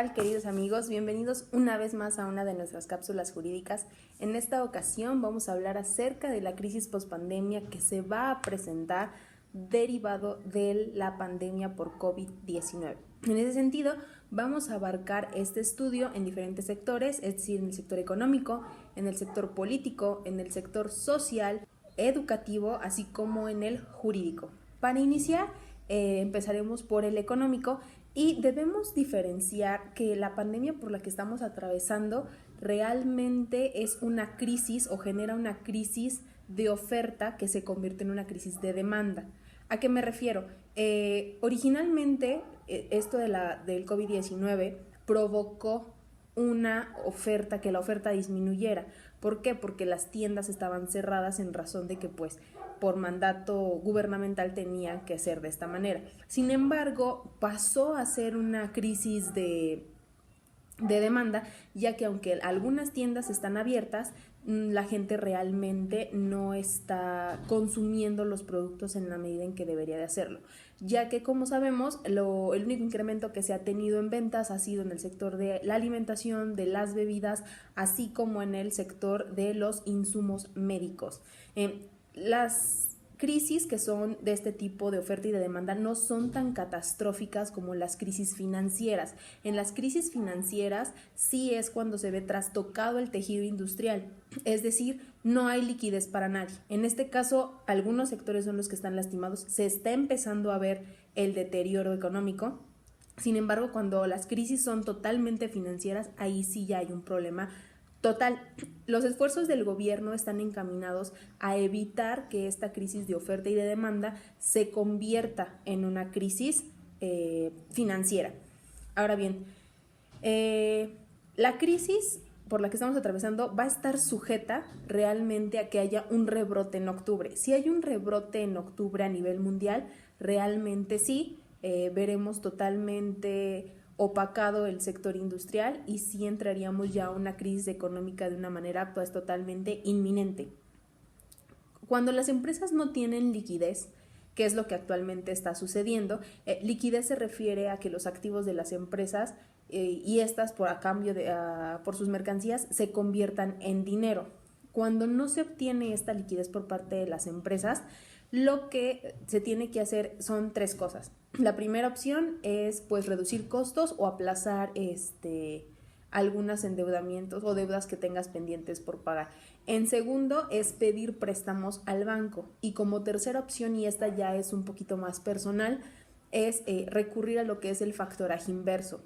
tal, queridos amigos? Bienvenidos una vez más a una de nuestras cápsulas jurídicas. En esta ocasión vamos a hablar acerca de la crisis pospandemia que se va a presentar derivado de la pandemia por COVID-19. En ese sentido, vamos a abarcar este estudio en diferentes sectores, es decir, en el sector económico, en el sector político, en el sector social, educativo, así como en el jurídico. Para iniciar, empezaremos por el económico y debemos diferenciar que la pandemia por la que estamos atravesando realmente es una crisis o genera una crisis de oferta que se convierte en una crisis de demanda. ¿A qué me refiero? Originalmente esto del COVID-19 provocó una oferta, que la oferta disminuyera. ¿Por qué? Porque las tiendas estaban cerradas en razón de que pues por mandato gubernamental tenía que ser de esta manera. Sin embargo, pasó a ser una crisis de demanda, ya que aunque algunas tiendas están abiertas, la gente realmente no está consumiendo los productos en la medida en que debería de hacerlo, ya que como sabemos el único incremento que se ha tenido en ventas ha sido en el sector de la alimentación, de las bebidas, así como en el sector de los insumos médicos. Las crisis que son de este tipo de oferta y de demanda no son tan catastróficas como las crisis financieras. En las crisis financieras sí es cuando se ve trastocado el tejido industrial, es decir, no hay liquidez para nadie. En este caso, algunos sectores son los que están lastimados, se está empezando a ver el deterioro económico. Sin embargo, cuando las crisis son totalmente financieras, ahí sí ya hay un problema total. Los esfuerzos del gobierno están encaminados a evitar que esta crisis de oferta y de demanda se convierta en una crisis financiera. Ahora bien, la crisis por la que estamos atravesando va a estar sujeta realmente a que haya un rebrote en octubre. Si hay un rebrote en octubre a nivel mundial, realmente sí, veremos totalmente opacado el sector industrial y sí entraríamos ya a una crisis económica de una manera pues totalmente inminente. Cuando las empresas no tienen liquidez, ¿qué es lo que actualmente está sucediendo? Liquidez se refiere a que los activos de las empresas y estas por sus mercancías se conviertan en dinero. Cuando no se obtiene esta liquidez por parte de las empresas, lo que se tiene que hacer son tres cosas. La primera opción es pues reducir costos o aplazar algunos endeudamientos o deudas que tengas pendientes por pagar. En segundo es pedir préstamos al banco. Y como tercera opción, y esta ya es un poquito más personal, es recurrir a lo que es el factoraje inverso.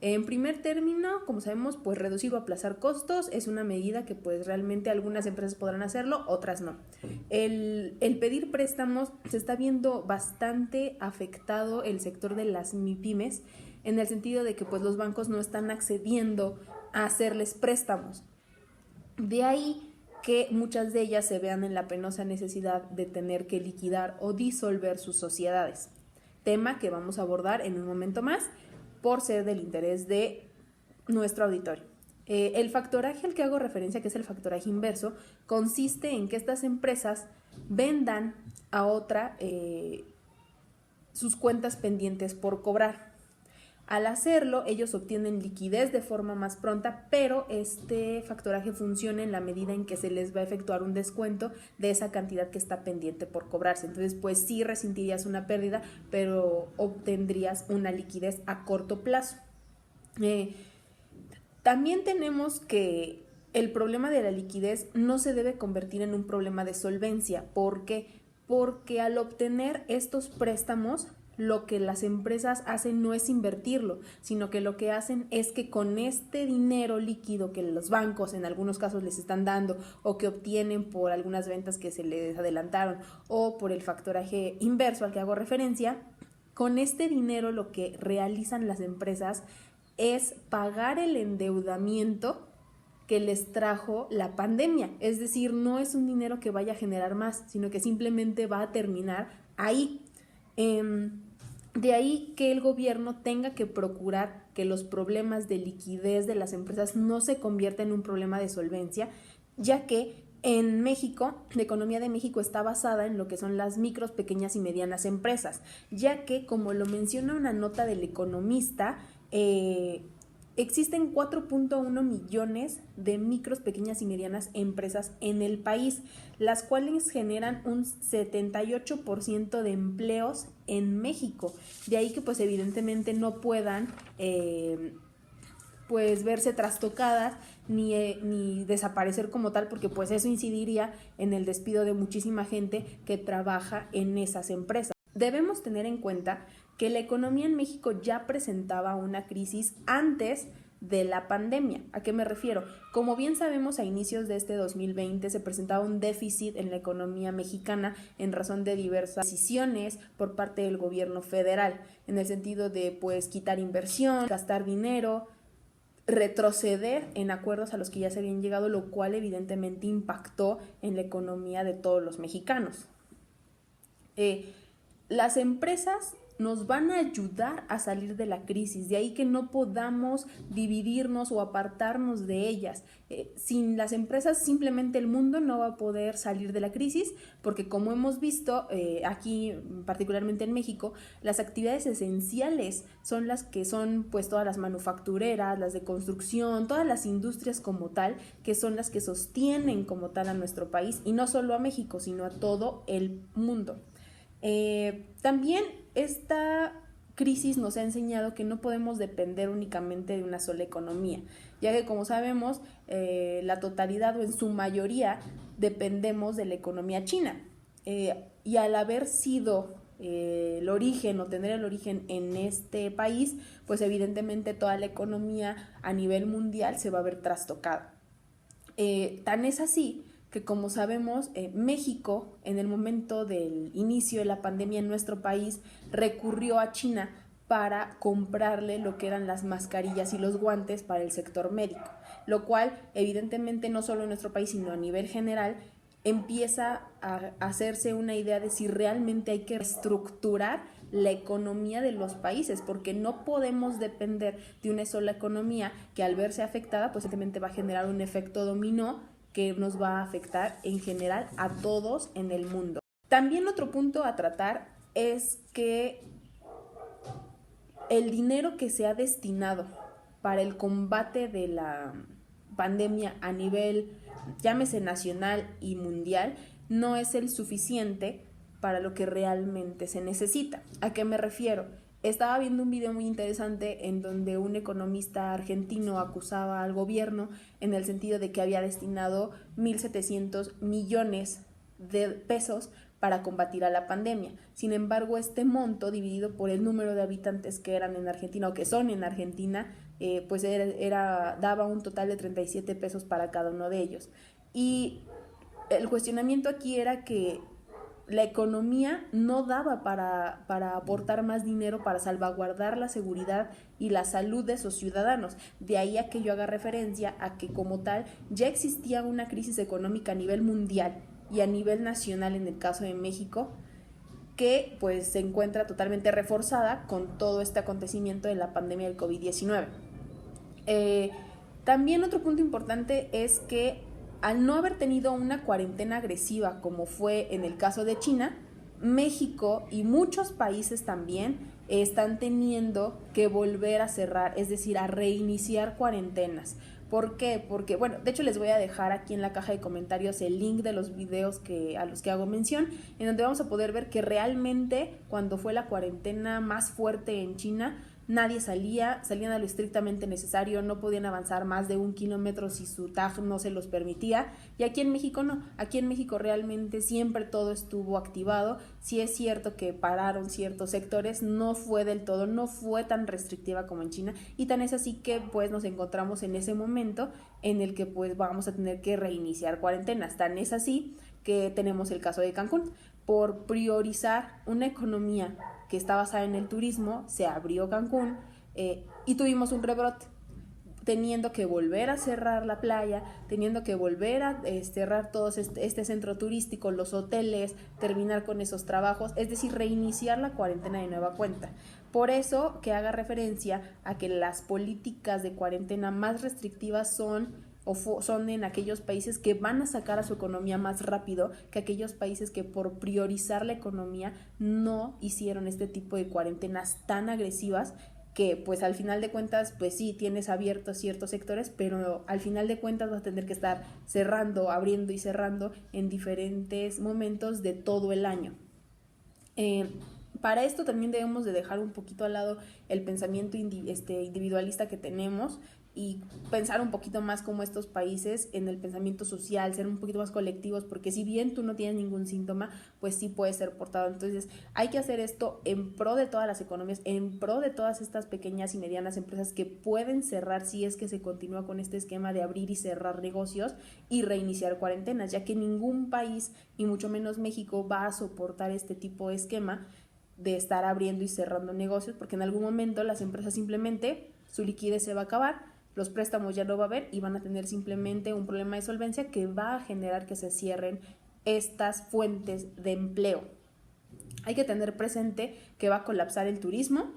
En primer término, como sabemos, pues reducir o aplazar costos es una medida que pues realmente algunas empresas podrán hacerlo, otras no. El pedir préstamos, se está viendo bastante afectado el sector de las MIPYMES, en el sentido de que pues los bancos no están accediendo a hacerles préstamos. De ahí que muchas de ellas se vean en la penosa necesidad de tener que liquidar o disolver sus sociedades, tema que vamos a abordar en un momento más, por ser del interés de nuestro auditorio. El factoraje al que hago referencia, que es el factoraje inverso, consiste en que estas empresas vendan a otra sus cuentas pendientes por cobrar. Al hacerlo, ellos obtienen liquidez de forma más pronta, pero este factoraje funciona en la medida en que se les va a efectuar un descuento de esa cantidad que está pendiente por cobrarse. Entonces, pues sí resentirías una pérdida, pero obtendrías una liquidez a corto plazo. También tenemos que el problema de la liquidez no se debe convertir en un problema de solvencia. ¿Por qué? Porque al obtener estos préstamos, lo que las empresas hacen no es invertirlo, sino que lo que hacen es que con este dinero líquido que los bancos en algunos casos les están dando o que obtienen por algunas ventas que se les adelantaron o por el factoraje inverso al que hago referencia, con este dinero lo que realizan las empresas es pagar el endeudamiento que les trajo la pandemia. Es decir, no es un dinero que vaya a generar más, sino que simplemente va a terminar ahí. De ahí que el gobierno tenga que procurar que los problemas de liquidez de las empresas no se conviertan en un problema de solvencia, ya que en México, la economía de México está basada en lo que son las micros, pequeñas y medianas empresas, ya que, como lo menciona una nota del Economista, Existen 4.1 millones de micros, pequeñas y medianas empresas en el país, las cuales generan un 78% de empleos en México. De ahí que pues evidentemente no puedan pues verse trastocadas ni desaparecer como tal, porque pues eso incidiría en el despido de muchísima gente que trabaja en esas empresas. Debemos tener en cuenta que la economía en México ya presentaba una crisis antes de la pandemia. ¿A qué me refiero? Como bien sabemos, a inicios de este 2020 se presentaba un déficit en la economía mexicana en razón de diversas decisiones por parte del gobierno federal, en el sentido de pues quitar inversión, gastar dinero, retroceder en acuerdos a los que ya se habían llegado, lo cual evidentemente impactó en la economía de todos los mexicanos. Las empresas nos van a ayudar a salir de la crisis, de ahí que no podamos dividirnos o apartarnos de ellas. Sin las empresas simplemente el mundo no va a poder salir de la crisis, porque como hemos visto aquí, particularmente en México, las actividades esenciales son las que son pues todas las manufactureras, las de construcción, todas las industrias como tal, que son las que sostienen como tal a nuestro país, y no solo a México, sino a todo el mundo. También esta crisis nos ha enseñado que no podemos depender únicamente de una sola economía, ya que como sabemos la totalidad o en su mayoría dependemos de la economía china, y al haber sido el origen o tener el origen en este país, pues evidentemente toda la economía a nivel mundial se va a ver trastocada. Tan es así que, como sabemos, México en el momento del inicio de la pandemia en nuestro país recurrió a China para comprarle lo que eran las mascarillas y los guantes para el sector médico, lo cual evidentemente no solo en nuestro país sino a nivel general empieza a hacerse una idea de si realmente hay que reestructurar la economía de los países, porque no podemos depender de una sola economía que al verse afectada pues evidentemente va a generar un efecto dominó que nos va a afectar en general a todos en el mundo. También otro punto a tratar es que el dinero que se ha destinado para el combate de la pandemia a nivel, llámese nacional y mundial, no es el suficiente para lo que realmente se necesita. ¿A qué me refiero? Estaba viendo un video muy interesante en donde un economista argentino acusaba al gobierno en el sentido de que había destinado 1.700 millones de pesos para combatir a la pandemia. Sin embargo, este monto dividido por el número de habitantes que eran en Argentina o que son en Argentina, pues daba un total de 37 pesos para cada uno de ellos. Y el cuestionamiento aquí era que la economía no daba para aportar más dinero para salvaguardar la seguridad y la salud de sus ciudadanos. De ahí a que yo haga referencia a que como tal ya existía una crisis económica a nivel mundial y a nivel nacional en el caso de México, que pues se encuentra totalmente reforzada con todo este acontecimiento de la pandemia del COVID-19. También otro punto importante es que al no haber tenido una cuarentena agresiva como fue en el caso de China, México y muchos países también están teniendo que volver a cerrar, es decir, a reiniciar cuarentenas. ¿Por qué? Porque, bueno, de hecho les voy a dejar aquí en la caja de comentarios el link de los videos a los que hago mención, en donde vamos a poder ver que realmente cuando fue la cuarentena más fuerte en China, nadie salían a lo estrictamente necesario, no podían avanzar más de 1 kilómetro si su tag no se los permitía, y aquí en México no, aquí en México realmente siempre todo estuvo activado. Sí es cierto que pararon ciertos sectores, no fue del todo, no fue tan restrictiva como en China, y tan es así que pues nos encontramos en ese momento en el que pues vamos a tener que reiniciar cuarentenas. Tan es así que tenemos el caso de Cancún. Por priorizar una economía que está basada en el turismo, se abrió Cancún y tuvimos un rebrote, teniendo que volver a cerrar la playa, teniendo que volver a cerrar todo este centro turístico, los hoteles, terminar con esos trabajos, es decir, reiniciar la cuarentena de nueva cuenta. Por eso que haga referencia a que las políticas de cuarentena más restrictivas son en aquellos países que van a sacar a su economía más rápido que aquellos países que por priorizar la economía no hicieron este tipo de cuarentenas tan agresivas que pues al final de cuentas pues sí tienes abiertos ciertos sectores, pero al final de cuentas vas a tener que estar cerrando, abriendo y cerrando en diferentes momentos de todo el año. Para esto también debemos de dejar un poquito al lado el pensamiento individualista que tenemos y pensar un poquito más como estos países en el pensamiento social, ser un poquito más colectivos, porque si bien tú no tienes ningún síntoma, pues sí puedes ser portado. Entonces hay que hacer esto en pro de todas las economías, en pro de todas estas pequeñas y medianas empresas que pueden cerrar si es que se continúa con este esquema de abrir y cerrar negocios y reiniciar cuarentenas, ya que ningún país, y mucho menos México, va a soportar este tipo de esquema de estar abriendo y cerrando negocios, porque en algún momento las empresas simplemente su liquidez se va a acabar, los préstamos ya no va a haber y van a tener simplemente un problema de solvencia que va a generar que se cierren estas fuentes de empleo. Hay que tener presente que va a colapsar el turismo,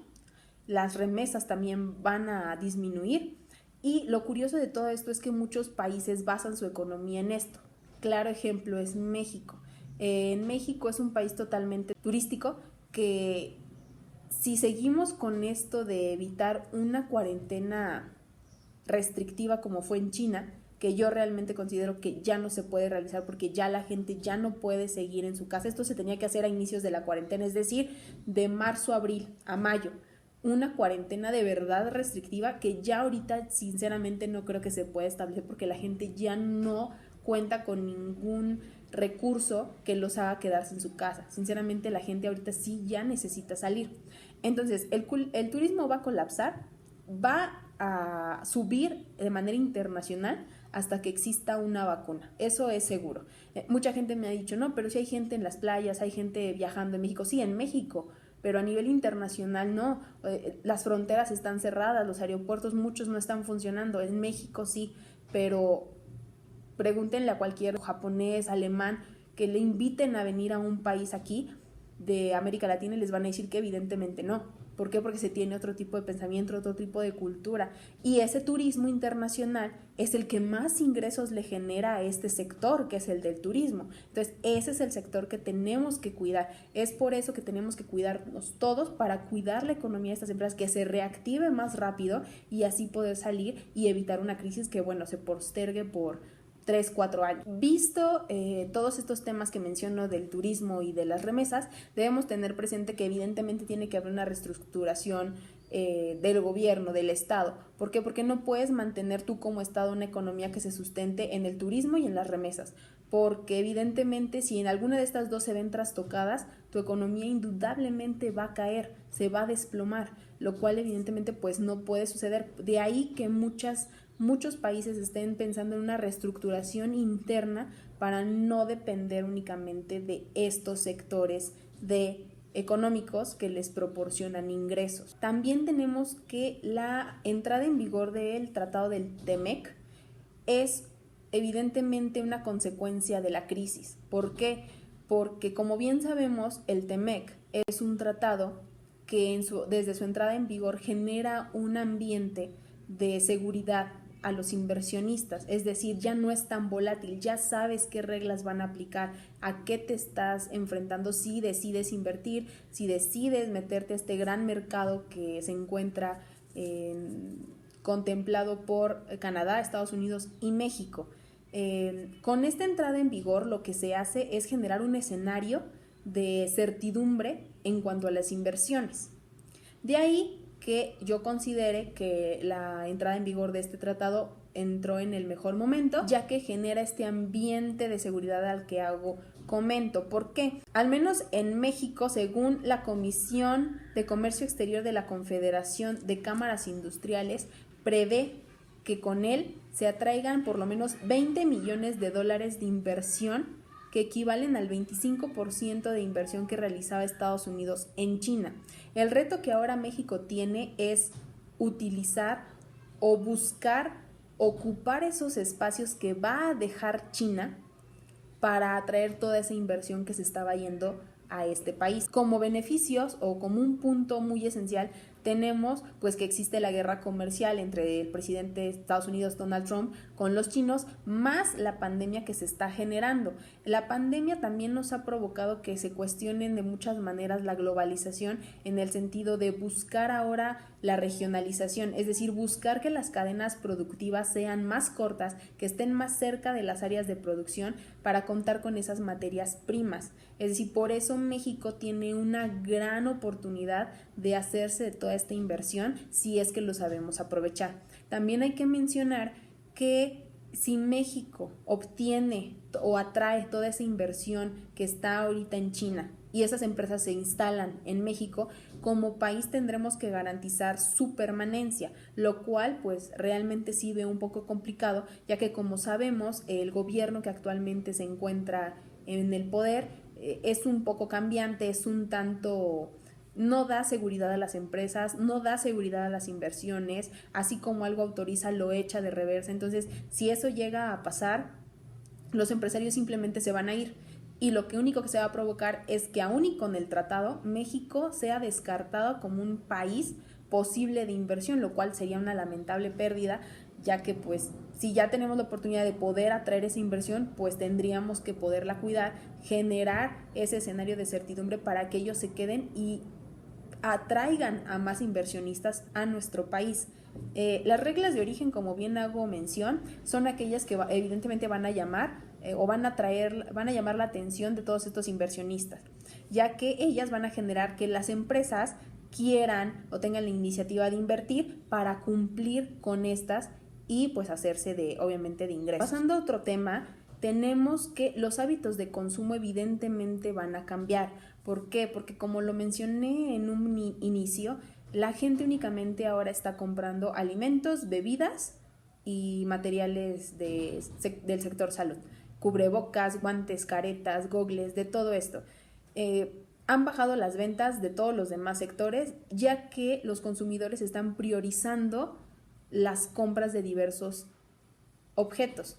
las remesas también van a disminuir y lo curioso de todo esto es que muchos países basan su economía en esto. Claro ejemplo es México. En México es un país totalmente turístico que si seguimos con esto de evitar una cuarentena restrictiva como fue en China, que yo realmente considero que ya no se puede realizar porque ya la gente ya no puede seguir en su casa. Esto se tenía que hacer a inicios de la cuarentena, es decir, de marzo a abril, a mayo. Una cuarentena de verdad restrictiva que ya ahorita sinceramente no creo que se pueda establecer porque la gente ya no cuenta con ningún recurso que los haga quedarse en su casa. Sinceramente la gente ahorita sí ya necesita salir. Entonces el turismo va a colapsar, va a subir de manera internacional hasta que exista una vacuna. Eso es seguro. Mucha gente me ha dicho, no, pero si hay gente en las playas, hay gente viajando en México. Sí, en México, pero a nivel internacional no. Las fronteras están cerradas, los aeropuertos muchos no están funcionando. En México sí, pero pregúntenle a cualquier japonés, alemán, que le inviten a venir a un país aquí de América Latina y les van a decir que evidentemente no. ¿Por qué? Porque se tiene otro tipo de pensamiento, otro tipo de cultura. Y ese turismo internacional es el que más ingresos le genera a este sector, que es el del turismo. Entonces, ese es el sector que tenemos que cuidar. Es por eso que tenemos que cuidarnos todos para cuidar la economía de estas empresas, que se reactive más rápido y así poder salir y evitar una crisis que, bueno, se postergue por 3, 4 años. Visto todos estos temas que menciono del turismo y de las remesas, debemos tener presente que evidentemente tiene que haber una reestructuración del gobierno, del Estado. ¿Por qué? Porque no puedes mantener tú como Estado una economía que se sustente en el turismo y en las remesas. Porque evidentemente si en alguna de estas dos se ven trastocadas, tu economía indudablemente va a caer, se va a desplomar, lo cual evidentemente pues no puede suceder. De ahí que muchos países estén pensando en una reestructuración interna para no depender únicamente de estos sectores económicos que les proporcionan ingresos. También tenemos que la entrada en vigor del Tratado del TEMEC es evidentemente una consecuencia de la crisis. ¿Por qué? Porque como bien sabemos, el TEMEC es un tratado que desde su entrada en vigor genera un ambiente de seguridad a los inversionistas, es decir, ya no es tan volátil, ya sabes qué reglas van a aplicar, a qué te estás enfrentando si decides invertir, si decides meterte a este gran mercado que se encuentra contemplado por Canadá, Estados Unidos y México. Con esta entrada en vigor lo que se hace es generar un escenario de certidumbre en cuanto a las inversiones. De ahí que yo considere que la entrada en vigor de este tratado entró en el mejor momento, ya que genera este ambiente de seguridad al que hago comento. ¿Por qué? Al menos en México, según la Comisión de Comercio Exterior de la Confederación de Cámaras Industriales, prevé que con él se atraigan por lo menos 20 millones de dólares de inversión que equivalen al 25% de inversión que realizaba Estados Unidos en China. El reto que ahora México tiene es utilizar o buscar ocupar esos espacios que va a dejar China para atraer toda esa inversión que se estaba yendo a este país. Como beneficios o como un punto muy esencial, tenemos pues que existe la guerra comercial entre el presidente de Estados Unidos, Donald Trump, con los chinos, más la pandemia que se está generando. La pandemia también nos ha provocado que se cuestionen de muchas maneras la globalización, en el sentido de buscar ahora la regionalización, es decir, buscar que las cadenas productivas sean más cortas, que estén más cerca de las áreas de producción para contar con esas materias primas. Es decir, por eso México tiene una gran oportunidad de hacerse de toda esta inversión si es que lo sabemos aprovechar. También hay que mencionar que si México obtiene o atrae toda esa inversión que está ahorita en China y esas empresas se instalan en México, como país tendremos que garantizar su permanencia, lo cual pues realmente sí ve un poco complicado, ya que como sabemos el gobierno que actualmente se encuentra en el poder es un poco cambiante, es un tanto... no da seguridad a las empresas, no da seguridad a las inversiones, así como algo autoriza, lo echa de reversa. Entonces, si eso llega a pasar, los empresarios simplemente se van a ir. Y lo que único que se va a provocar es que aún y con el tratado, México sea descartado como un país posible de inversión, lo cual sería una lamentable pérdida, ya que pues si ya tenemos la oportunidad de poder atraer esa inversión, pues tendríamos que poderla cuidar, generar ese escenario de certidumbre para que ellos se queden y atraigan a más inversionistas a nuestro país. Las reglas de origen, como bien hago mención, son aquellas que evidentemente van a llamar o van a llamar la atención de todos estos inversionistas, ya que ellas van a generar que las empresas quieran o tengan la iniciativa de invertir para cumplir con estas y pues hacerse obviamente de ingresos. Pasando a otro tema, tenemos que los hábitos de consumo evidentemente van a cambiar. ¿Por qué? Porque como lo mencioné en un inicio, la gente únicamente ahora está comprando alimentos, bebidas y materiales del sector salud. Cubrebocas, guantes, caretas, gogles, de todo esto. Han bajado las ventas de todos los demás sectores, ya que los consumidores están priorizando las compras de diversos objetos,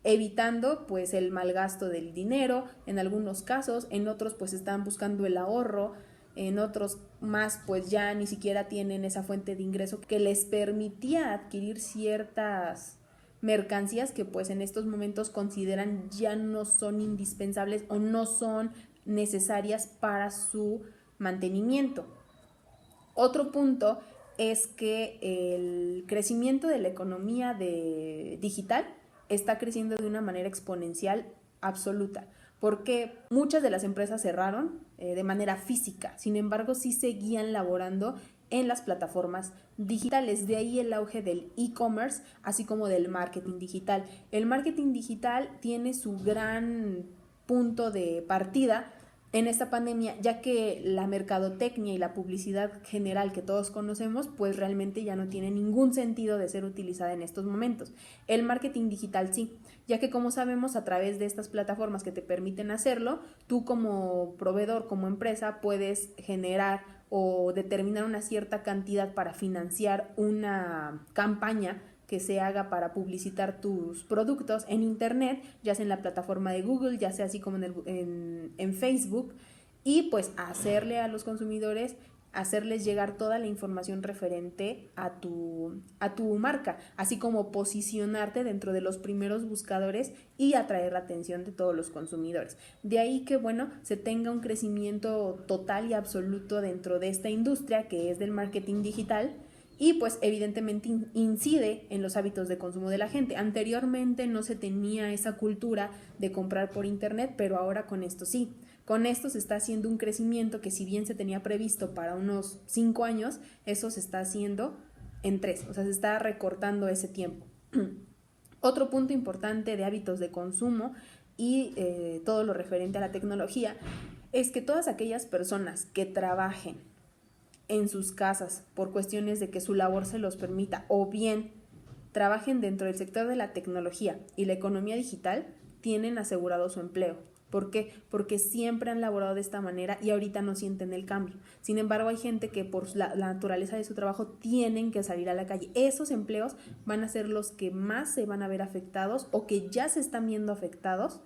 evitando pues el mal gasto del dinero en algunos casos, en otros pues están buscando el ahorro, en otros más pues ya ni siquiera tienen esa fuente de ingreso que les permitía adquirir ciertas mercancías que pues en estos momentos consideran ya no son indispensables o no son necesarias para su mantenimiento. Otro punto es que el crecimiento de la economía digital está creciendo de una manera exponencial absoluta, porque muchas de las empresas cerraron de manera física, sin embargo sí seguían laborando en las plataformas digitales, de ahí el auge del e-commerce, así como del marketing digital. El marketing digital tiene su gran punto de partida en esta pandemia, ya que la mercadotecnia y la publicidad general que todos conocemos, pues realmente ya no tiene ningún sentido de ser utilizada en estos momentos. El marketing digital sí, ya que como sabemos a través de estas plataformas que te permiten hacerlo, tú como proveedor, como empresa, puedes generar o determinar una cierta cantidad para financiar una campaña que se haga para publicitar tus productos en internet, ya sea en la plataforma de Google, ya sea así como en Facebook, y pues hacerle a los consumidores, hacerles llegar toda la información referente a tu marca, así como posicionarte dentro de los primeros buscadores y atraer la atención de todos los consumidores. De ahí que, bueno, se tenga un crecimiento total y absoluto dentro de esta industria que es del marketing digital, y pues evidentemente incide en los hábitos de consumo de la gente. Anteriormente no se tenía esa cultura de comprar por internet, pero ahora con esto sí. Con esto se está haciendo un crecimiento que si bien se tenía previsto para unos 5 años, eso se está haciendo en 3, o sea, se está recortando ese tiempo. Otro punto importante de hábitos de consumo y todo lo referente a la tecnología es que todas aquellas personas que trabajen en sus casas por cuestiones de que su labor se los permita o bien trabajen dentro del sector de la tecnología y la economía digital, tienen asegurado su empleo. ¿Por qué? Porque siempre han laborado de esta manera y ahorita no sienten el cambio. Sin embargo, hay gente que por la naturaleza de su trabajo tienen que salir a la calle. Esos empleos van a ser los que más se van a ver afectados o que ya se están viendo afectados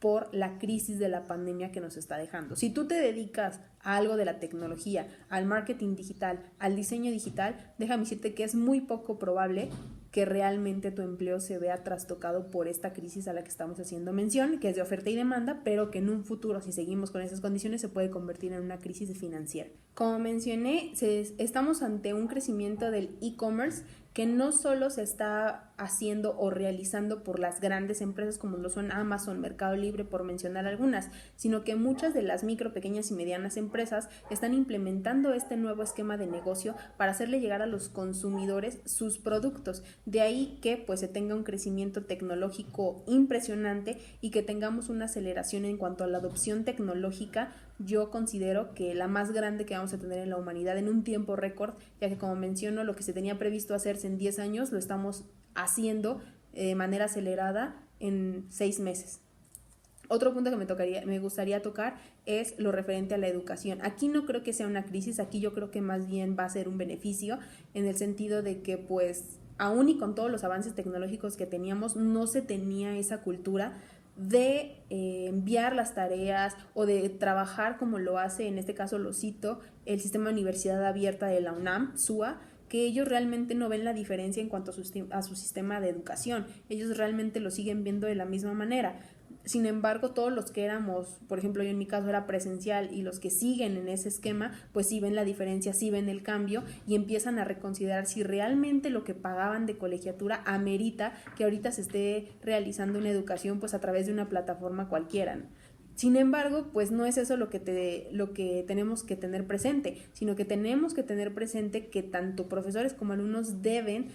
por la crisis de la pandemia que nos está dejando. Si tú te dedicas a algo de la tecnología, al marketing digital, al diseño digital, déjame decirte que es muy poco probable que realmente tu empleo se vea trastocado por esta crisis a la que estamos haciendo mención, que es de oferta y demanda, pero que en un futuro, si seguimos con esas condiciones, se puede convertir en una crisis financiera. Como mencioné, estamos ante un crecimiento del e-commerce que no solo se está haciendo o realizando por las grandes empresas como lo son Amazon, Mercado Libre, por mencionar algunas, sino que muchas de las micro, pequeñas y medianas empresas están implementando este nuevo esquema de negocio para hacerle llegar a los consumidores sus productos. De ahí que pues se tenga un crecimiento tecnológico impresionante y que tengamos una aceleración en cuanto a la adopción tecnológica. Yo considero que la más grande que vamos a tener en la humanidad en un tiempo récord, ya que como menciono, lo que se tenía previsto hacerse en 10 años lo estamos haciendo de manera acelerada en 6 meses. Otro punto que me gustaría tocar es lo referente a la educación. Aquí no creo que sea una crisis, aquí yo creo que más bien va a ser un beneficio en el sentido de que pues aún y con todos los avances tecnológicos que teníamos, no se tenía esa cultura de enviar las tareas o de trabajar como lo hace, en este caso lo cito, el Sistema de Universidad Abierta de la UNAM, SUA, que ellos realmente no ven la diferencia en cuanto a su sistema de educación. Ellos realmente lo siguen viendo de la misma manera. Sin embargo, todos los que éramos, por ejemplo, yo en mi caso era presencial y los que siguen en ese esquema, pues sí ven la diferencia, sí ven el cambio y empiezan a reconsiderar si realmente lo que pagaban de colegiatura amerita que ahorita se esté realizando una educación pues a través de una plataforma cualquiera, ¿no? Sin embargo, pues no es eso lo que tenemos que tener presente, sino que tenemos que tener presente que tanto profesores como alumnos deben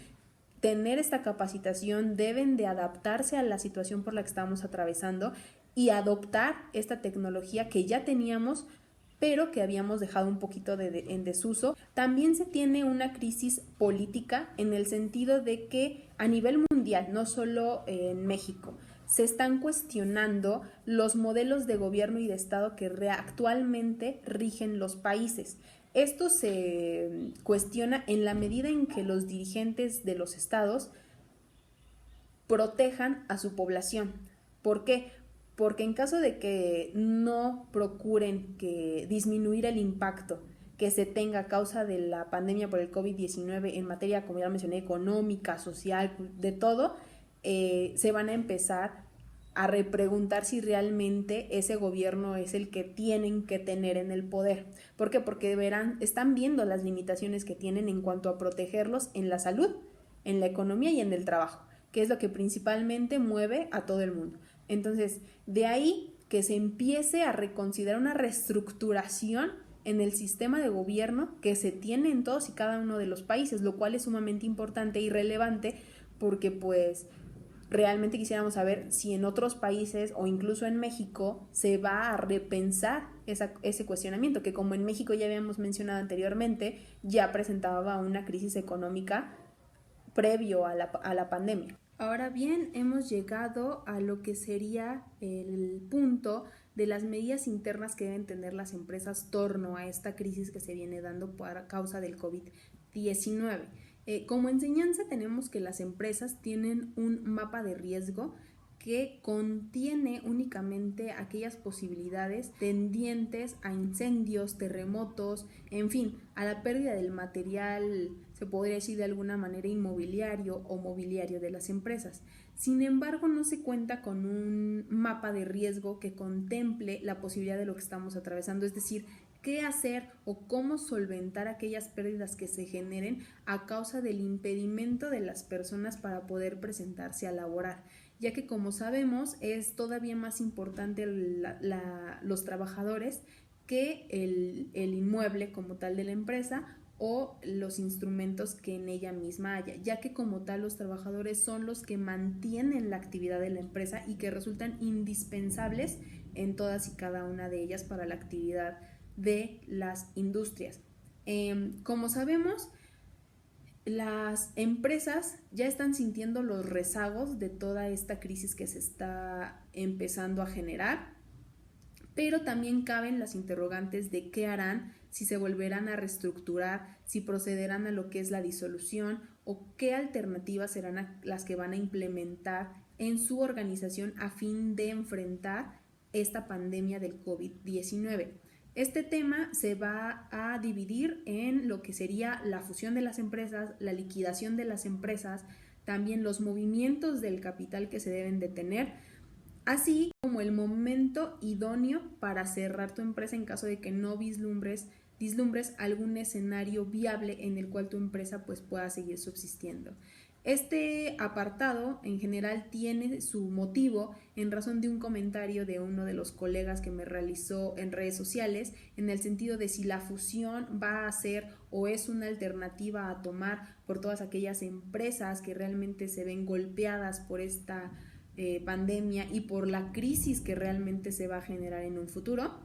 tener esta capacitación, deben de adaptarse a la situación por la que estamos atravesando y adoptar esta tecnología que ya teníamos, pero que habíamos dejado un poquito en desuso. También se tiene una crisis política en el sentido de que a nivel mundial, no solo en México, se están cuestionando los modelos de gobierno y de Estado que actualmente rigen los países. Esto se cuestiona en la medida en que los dirigentes de los estados protejan a su población. ¿Por qué? Porque en caso de que no procuren disminuir el impacto que se tenga a causa de la pandemia por el COVID-19 en materia, como ya mencioné, económica, social, de todo, se van a empezar a repreguntar si realmente ese gobierno es el que tienen que tener en el poder. ¿Por qué? Porque están viendo las limitaciones que tienen en cuanto a protegerlos en la salud, en la economía y en el trabajo, que es lo que principalmente mueve a todo el mundo. Entonces, de ahí que se empiece a reconsiderar una reestructuración en el sistema de gobierno que se tiene en todos y cada uno de los países, lo cual es sumamente importante y relevante porque pues realmente quisiéramos saber si en otros países o incluso en México se va a repensar ese cuestionamiento, que como en México ya habíamos mencionado anteriormente, ya presentaba una crisis económica previo a la pandemia. Ahora bien, hemos llegado a lo que sería el punto de las medidas internas que deben tener las empresas torno a esta crisis que se viene dando por causa del COVID-19. Como enseñanza tenemos que las empresas tienen un mapa de riesgo que contiene únicamente aquellas posibilidades tendientes a incendios, terremotos, en fin, a la pérdida del material, se podría decir de alguna manera, inmobiliario o mobiliario de las empresas. Sin embargo, no se cuenta con un mapa de riesgo que contemple la posibilidad de lo que estamos atravesando, es decir, qué hacer o cómo solventar aquellas pérdidas que se generen a causa del impedimento de las personas para poder presentarse a laborar, ya que como sabemos es todavía más importante los trabajadores que el inmueble como tal de la empresa o los instrumentos que en ella misma haya, ya que como tal los trabajadores son los que mantienen la actividad de la empresa y que resultan indispensables en todas y cada una de ellas para la actividad de las industrias. Como sabemos, las empresas ya están sintiendo los rezagos de toda esta crisis que se está empezando a generar, pero también caben las interrogantes de qué harán, si se volverán a reestructurar, si procederán a lo que es la disolución o qué alternativas serán las que van a implementar en su organización a fin de enfrentar esta pandemia del COVID-19. Este tema se va a dividir en lo que sería la fusión de las empresas, la liquidación de las empresas, también los movimientos del capital que se deben de tener, así como el momento idóneo para cerrar tu empresa en caso de que no vislumbres algún escenario viable en el cual tu empresa pues pueda seguir subsistiendo. Este apartado en general tiene su motivo en razón de un comentario de uno de los colegas que me realizó en redes sociales, en el sentido de si la fusión va a ser o es una alternativa a tomar por todas aquellas empresas que realmente se ven golpeadas por esta pandemia y por la crisis que realmente se va a generar en un futuro,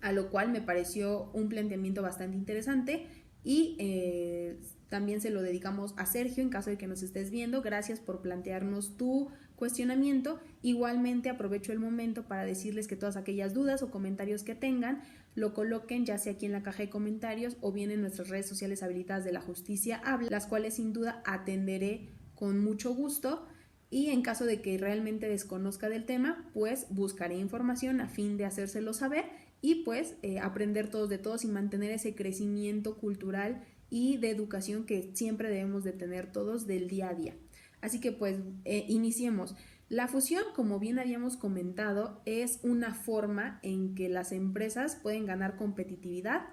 a lo cual me pareció un planteamiento bastante interesante y también se lo dedicamos a Sergio en caso de que nos estés viendo. Gracias por plantearnos tu cuestionamiento. Igualmente aprovecho el momento para decirles que todas aquellas dudas o comentarios que tengan lo coloquen ya sea aquí en la caja de comentarios o bien en nuestras redes sociales habilitadas de La Justicia Habla, las cuales sin duda atenderé con mucho gusto. Y en caso de que realmente desconozca del tema, pues buscaré información a fin de hacérselo saber y pues aprender todos de todos y mantener ese crecimiento cultural y de educación que siempre debemos de tener todos del día a día. Así que pues iniciemos. La fusión, como bien habíamos comentado, es una forma en que las empresas pueden ganar competitividad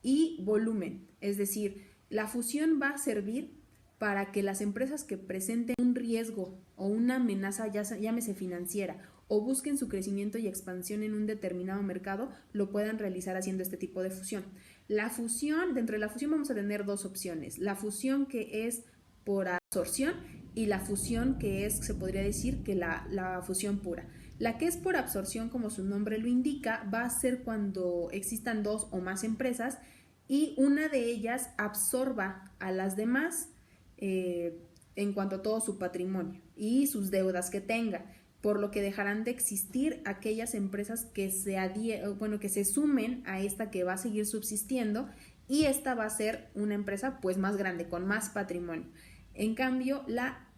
y volumen. Es decir, la fusión va a servir para que las empresas que presenten un riesgo o una amenaza, llámese financiera, o busquen su crecimiento y expansión en un determinado mercado, lo puedan realizar haciendo este tipo de fusión. La fusión, dentro de la fusión vamos a tener dos opciones, la fusión que es por absorción y la fusión que es, se podría decir, que la fusión pura. La que es por absorción, como su nombre lo indica, va a ser cuando existan dos o más empresas y una de ellas absorba a las demás en cuanto a todo su patrimonio y sus deudas que tenga, por lo que dejarán de existir aquellas empresas que se sumen a esta que va a seguir subsistiendo y esta va a ser una empresa pues más grande, con más patrimonio. En cambio, la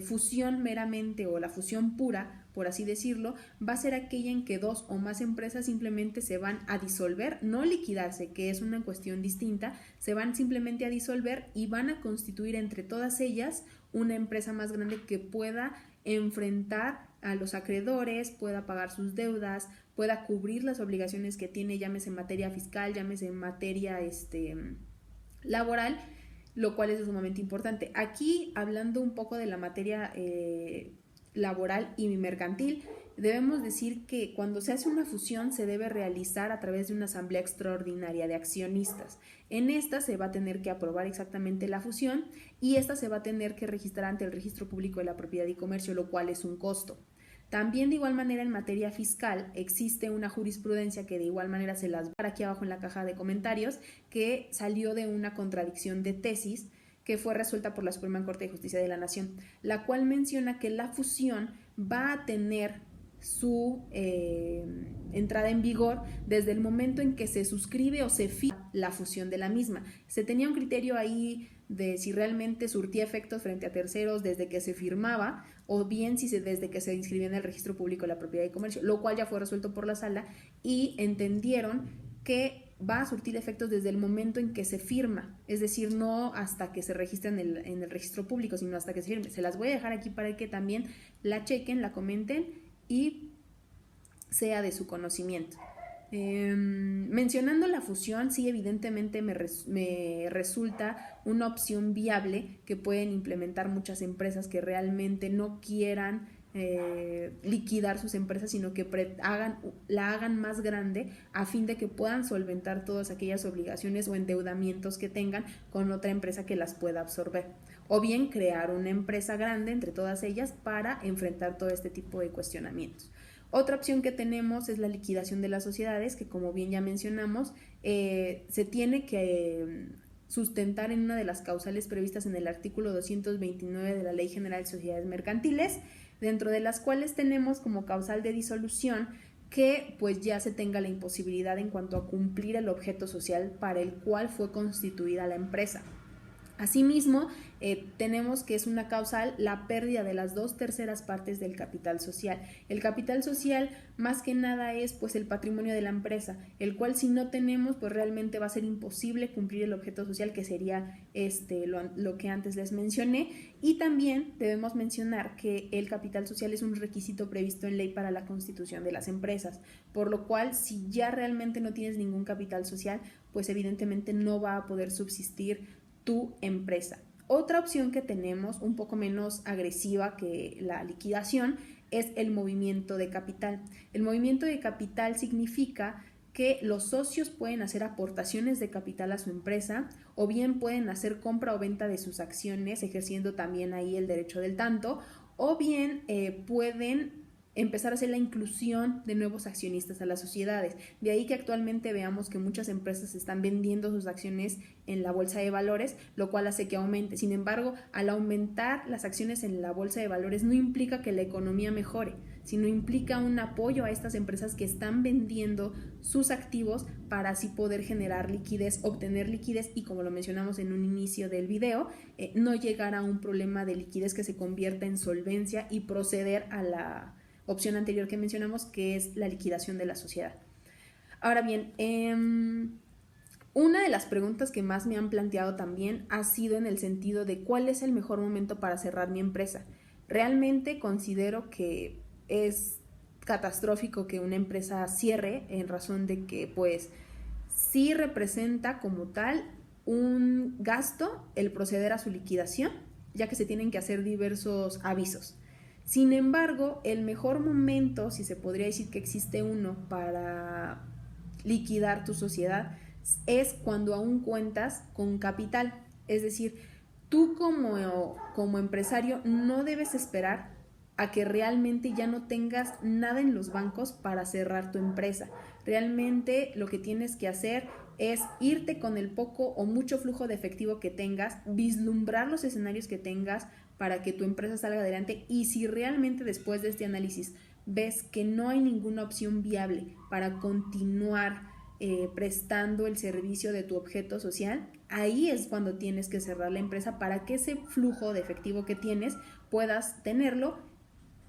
fusión meramente o la fusión pura, por así decirlo, va a ser aquella en que dos o más empresas simplemente se van a disolver, no liquidarse, que es una cuestión distinta, se van simplemente a disolver y van a constituir entre todas ellas una empresa más grande que pueda enfrentar a los acreedores, pueda pagar sus deudas, pueda cubrir las obligaciones que tiene, llámese en materia fiscal, llámese en materia laboral, lo cual es sumamente importante. Aquí, hablando un poco de la materia laboral y mercantil, debemos decir que cuando se hace una fusión se debe realizar a través de una asamblea extraordinaria de accionistas. En esta se va a tener que aprobar exactamente la fusión y esta se va a tener que registrar ante el Registro Público de la Propiedad y Comercio, lo cual es un costo. También de igual manera en materia fiscal existe una jurisprudencia que de igual manera se las voy a dar aquí abajo en la caja de comentarios, que salió de una contradicción de tesis que fue resuelta por la Suprema Corte de Justicia de la Nación, la cual menciona que la fusión va a tener su entrada en vigor desde el momento en que se suscribe o se fija la fusión de la misma. Se tenía un criterio ahí de si realmente surtía efectos frente a terceros desde que se firmaba o bien desde que se inscribía en el Registro Público de la Propiedad y Comercio, lo cual ya fue resuelto por la sala y entendieron que va a surtir efectos desde el momento en que se firma, es decir, no hasta que se registra en el registro público, sino hasta que se firme. Se las voy a dejar aquí para que también la chequen, la comenten y sea de su conocimiento. Mencionando la fusión, sí, evidentemente me resulta una opción viable que pueden implementar muchas empresas que realmente no quieran liquidar sus empresas, sino que la hagan más grande a fin de que puedan solventar todas aquellas obligaciones o endeudamientos que tengan con otra empresa que las pueda absorber, o bien crear una empresa grande entre todas ellas para enfrentar todo este tipo de cuestionamientos. Otra opción que tenemos es la liquidación de las sociedades, que como bien ya mencionamos, se tiene que sustentar en una de las causales previstas en el artículo 229 de la Ley General de Sociedades Mercantiles, dentro de las cuales tenemos como causal de disolución que pues ya se tenga la imposibilidad en cuanto a cumplir el objeto social para el cual fue constituida la empresa. Asimismo, tenemos que es una causal la pérdida de las 2/3 partes del capital social. El capital social más que nada es pues el patrimonio de la empresa, el cual si no tenemos pues realmente va a ser imposible cumplir el objeto social, que sería lo que antes les mencioné. Y también debemos mencionar que el capital social es un requisito previsto en ley para la constitución de las empresas, por lo cual si ya realmente no tienes ningún capital social, pues evidentemente no va a poder subsistir tu empresa. Otra opción que tenemos, un poco menos agresiva que la liquidación, es el movimiento de capital. El movimiento de capital significa que los socios pueden hacer aportaciones de capital a su empresa, o bien pueden hacer compra o venta de sus acciones, ejerciendo también ahí el derecho del tanto, o bien pueden empezar a hacer la inclusión de nuevos accionistas a las sociedades. De ahí que actualmente veamos que muchas empresas están vendiendo sus acciones en la bolsa de valores, lo cual hace que aumente. Sin embargo, al aumentar las acciones en la bolsa de valores no implica que la economía mejore, sino implica un apoyo a estas empresas que están vendiendo sus activos para así poder generar liquidez, obtener liquidez y, como lo mencionamos en un inicio del video, no llegar a un problema de liquidez que se convierta en solvencia y proceder a la opción anterior que mencionamos, que es la liquidación de la sociedad. Ahora bien, una de las preguntas que más me han planteado también ha sido en el sentido de cuál es el mejor momento para cerrar mi empresa. Realmente considero que es catastrófico que una empresa cierre, en razón de que pues sí representa como tal un gasto el proceder a su liquidación, ya que se tienen que hacer diversos avisos. Sin embargo, el mejor momento, si se podría decir que existe uno para liquidar tu sociedad, es cuando aún cuentas con capital. Es decir, tú como empresario no debes esperar a que realmente ya no tengas nada en los bancos para cerrar tu empresa. Realmente lo que tienes que hacer es irte con el poco o mucho flujo de efectivo que tengas, vislumbrar los escenarios que tengas para que tu empresa salga adelante, y si realmente después de este análisis ves que no hay ninguna opción viable para continuar prestando el servicio de tu objeto social, ahí es cuando tienes que cerrar la empresa para que ese flujo de efectivo que tienes puedas tenerlo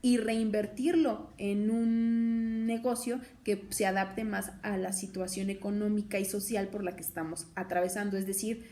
y reinvertirlo en un negocio que se adapte más a la situación económica y social por la que estamos atravesando. Es decir,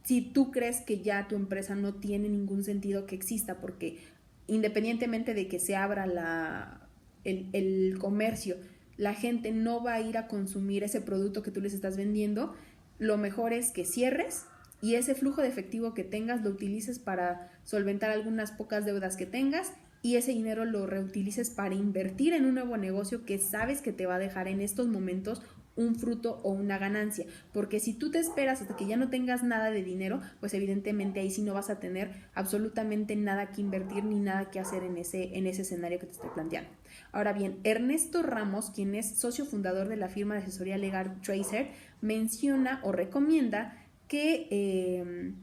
si tú crees que ya tu empresa no tiene ningún sentido que exista, porque independientemente de que se abra el comercio, la gente no va a ir a consumir ese producto que tú les estás vendiendo, lo mejor es que cierres y ese flujo de efectivo que tengas lo utilices para solventar algunas pocas deudas que tengas, y ese dinero lo reutilices para invertir en un nuevo negocio que sabes que te va a dejar en estos momentos un fruto o una ganancia. Porque si tú te esperas hasta que ya no tengas nada de dinero, pues evidentemente ahí sí no vas a tener absolutamente nada que invertir ni nada que hacer en ese escenario que te estoy planteando. Ahora bien, Ernesto Ramos, quien es socio fundador de la firma de asesoría legal Tracer, menciona o recomienda que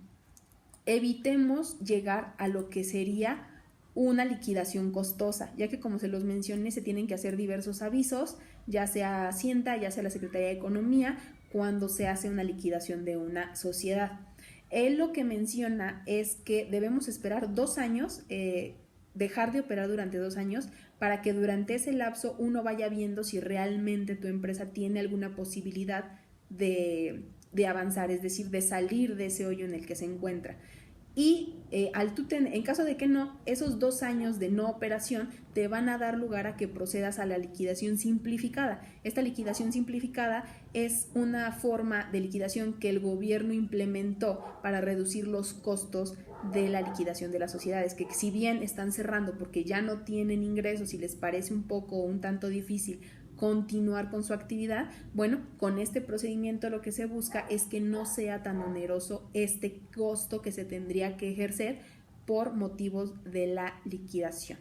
evitemos llegar a lo que sería una liquidación costosa, ya que, como se los mencioné, se tienen que hacer diversos avisos, ya sea Hacienda, ya sea la Secretaría de Economía, cuando se hace una liquidación de una sociedad. Él lo que menciona es que debemos esperar 2 años, dejar de operar durante 2 años, para que durante ese lapso uno vaya viendo si realmente tu empresa tiene alguna posibilidad de avanzar, es decir, de salir de ese hoyo en el que se encuentra. Y en caso de que no, esos 2 años de no operación te van a dar lugar a que procedas a la liquidación simplificada. Esta liquidación simplificada es una forma de liquidación que el gobierno implementó para reducir los costos de la liquidación de las sociedades, que si bien están cerrando porque ya no tienen ingresos y les parece un poco o un tanto difícil continuar con su actividad, bueno, con este procedimiento lo que se busca es que no sea tan oneroso este costo que se tendría que ejercer por motivos de la liquidación.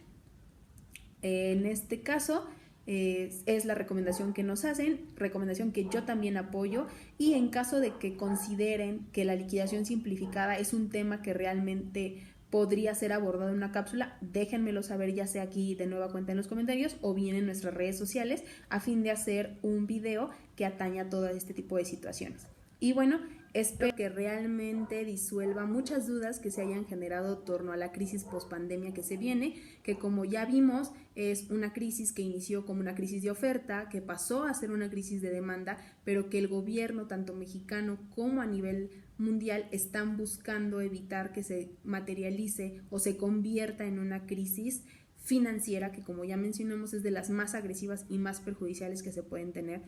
En este caso es la recomendación que nos hacen, recomendación que yo también apoyo, y en caso de que consideren que la liquidación simplificada es un tema que realmente podría ser abordado en una cápsula, déjenmelo saber ya sea aquí de nueva cuenta en los comentarios o bien en nuestras redes sociales a fin de hacer un video que ataña a todo este tipo de situaciones. Y bueno, espero que realmente disuelva muchas dudas que se hayan generado en torno a la crisis pospandemia que se viene, que como ya vimos es una crisis que inició como una crisis de oferta, que pasó a ser una crisis de demanda, pero que el gobierno tanto mexicano como a nivel mundial están buscando evitar que se materialice o se convierta en una crisis financiera que, como ya mencionamos, es de las más agresivas y más perjudiciales que se pueden tener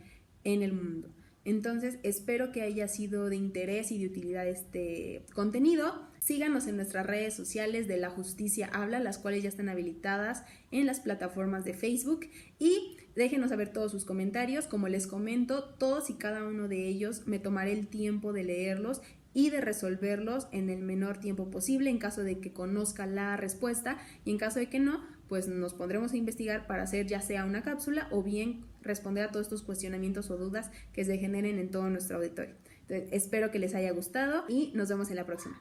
en el mundo. Entonces, espero que haya sido de interés y de utilidad este contenido. Síganos en nuestras redes sociales de La Justicia Habla, las cuales ya están habilitadas en las plataformas de Facebook, y déjenos saber todos sus comentarios. Como les comento, todos y cada uno de ellos me tomaré el tiempo de leerlos y de resolverlos en el menor tiempo posible en caso de que conozca la respuesta, y en caso de que no, pues nos pondremos a investigar para hacer ya sea una cápsula o bien responder a todos estos cuestionamientos o dudas que se generen en todo nuestro auditorio. Entonces, espero que les haya gustado y nos vemos en la próxima.